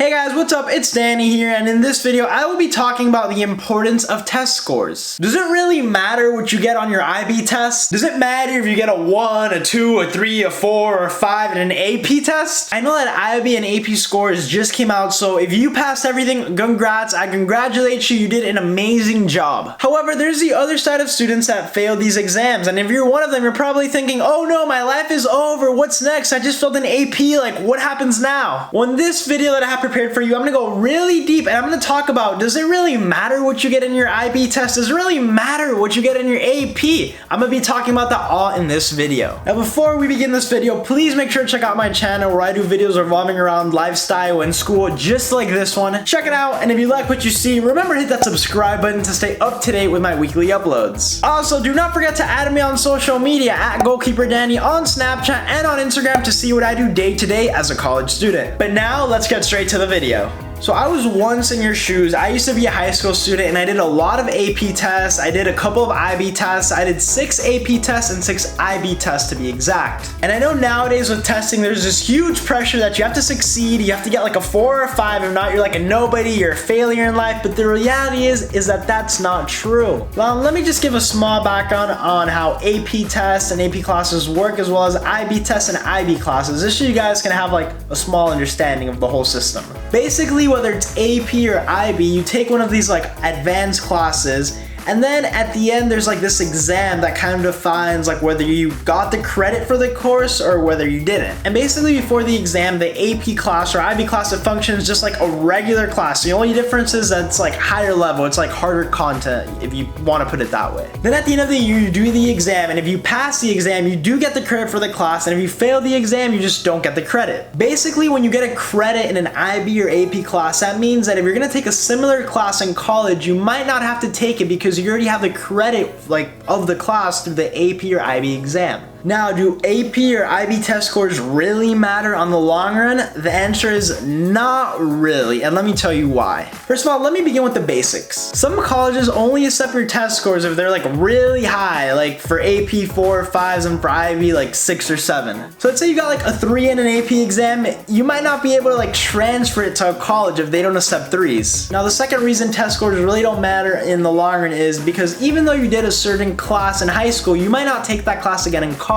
Hey guys, what's up? It's Danny here, and in this video I will be talking about the importance of test scores. Does it really matter what you get on your IB test? Does it matter if you get a 1, a 2, a 3, a 4, or a 5 in an AP test? I know that IB and AP scores just came out, so if you passed everything, congrats, I congratulate you, you did an amazing job. However, there's the other side of students that failed these exams, and if you're one of them, you're probably thinking, oh no, my life is over, what's next? I just failed an AP, like what happens now? Well, in this video that I have prepared for you, I'm gonna go really deep and I'm gonna talk about, does it really matter what you get in your IB test? Does it really matter what you get in your AP? I'm gonna be talking about that all in this video. Now before we begin this video, please make sure to check out my channel where I do videos revolving around lifestyle and school just like this one. Check it out, and if you like what you see, remember to hit that subscribe button to stay up to date with my weekly uploads. Also, do not forget to add me on social media at Goalkeeper Danny on Snapchat and on Instagram to see what I do day to day as a college student. But now let's get straight to the video. So I was once in your shoes. I used to be a high school student and I did a lot of AP tests. I did a couple of IB tests. I did 6 AP tests and 6 IB tests to be exact. And I know nowadays with testing, there's this huge pressure that you have to succeed. You have to get like a 4 or a 5. If not, you're like a nobody, you're a failure in life. But the reality is that that's not true. Well, let me just give a small background on how AP tests and AP classes work, as well as IB tests and IB classes. Just so you guys can have like a small understanding of the whole system. Basically, whether it's AP or IB, you take one of these like advanced classes, and then at the end there's like this exam that kind of defines like whether you got the credit for the course or whether you didn't. And basically before the exam, the AP class or IB class, it functions just like a regular class. The only difference is that it's like higher level, it's like harder content if you want to put it that way. Then at the end of the year you do the exam, and if you pass the exam you do get the credit for the class, and if you fail the exam you just don't get the credit. Basically when you get a credit in an IB or AP class, that means that if you're going to take a similar class in college, you might not have to take it because you already have the credit like of the class through the AP or IB exam. Now, do AP or IB test scores really matter on the long run? The answer is not really, and let me tell you why. First of all, let me begin with the basics. Some colleges only accept your test scores if they're like really high, like for AP 4 or 5s and for IB like 6 or 7. So let's say you got like a 3 in an AP exam, you might not be able to like transfer it to a college if they don't accept 3s. Now, the second reason test scores really don't matter in the long run is because even though you did a certain class in high school, you might not take that class again in college.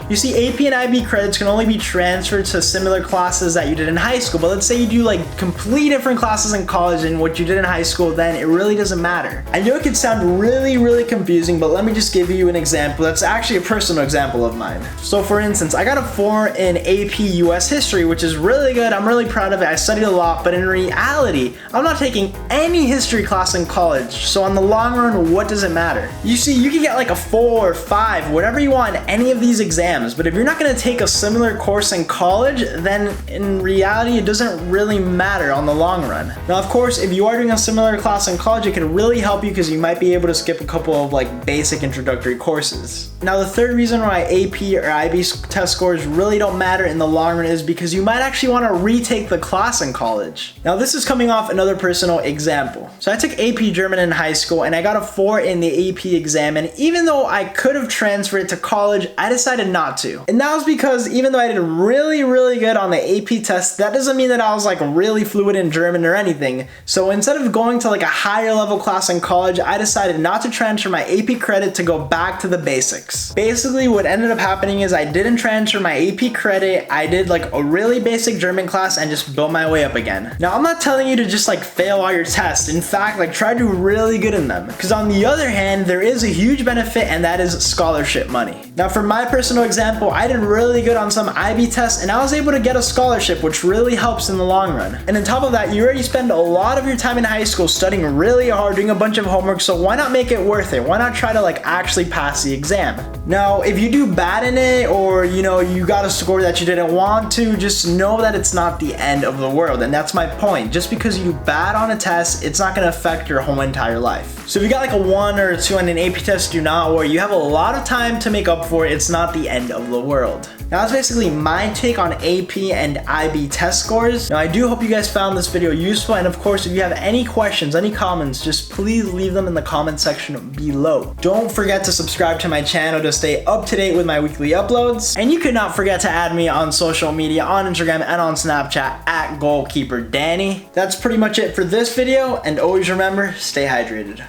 You see, AP and IB credits can only be transferred to similar classes that you did in high school, but let's say you do like completely different classes in college and what you did in high school, then it really doesn't matter. I know it could sound really confusing, but let me just give you an example that's actually a personal example of mine. So for instance, I got a 4 in AP US history, which is really good. I'm really proud of it. I studied a lot, but in reality, I'm not taking any history class in college. So on the long run, what does it matter? You see, you can get like a 4 or 5, whatever you want in any of these exams, but if you're not going to take a similar course in college, then in reality it doesn't really matter on the long run. Now of course, if you are doing a similar class in college, it can really help you because you might be able to skip a couple of like basic introductory courses. Now the third reason why AP or IB test scores really don't matter in the long run is because you might actually want to retake the class in college. Now this is coming off another personal example. So I took AP German in high school and I got a 4 in the AP exam, and even though I could have transferred it to college, I decided not to. And that was because even though I did really good on the AP test, that doesn't mean that I was like really fluent in German or anything. So instead of going to like a higher level class in college, I decided not to transfer my AP credit to go back to the basics. Basically what ended up happening is I didn't transfer my AP credit, I did like a really basic German class and just built my way up again. Now I'm not telling you to just like fail all your tests. In fact, like try to do really good in them. Because on the other hand, there is a huge benefit, and that is scholarship money. Now for my personal example, I did really good on some IB tests and I was able to get a scholarship, which really helps in the long run. And on top of that, you already spend a lot of your time in high school studying really hard, doing a bunch of homework, so why not make it worth it? Why not try to like actually pass the exam? Now, if you do bad in it, or you know, you got a score that you didn't want to, just know that it's not the end of the world. And that's my point. Just because you do bad on a test, it's not going to affect your whole entire life. So if you got like a 1 or a 2 on an AP test, do not worry. You have a lot of time to make up for it it's not the end of the world. Now that's basically my take on AP and IB test scores. Now I do hope you guys found this video useful, and of course if you have any questions, any comments, just please leave them in the comment section below. Don't forget to subscribe to my channel to stay up to date with my weekly uploads, and you could not forget to add me on social media, on Instagram and on Snapchat at Goalkeeper Danny. That's pretty much it for this video, and always remember, stay hydrated.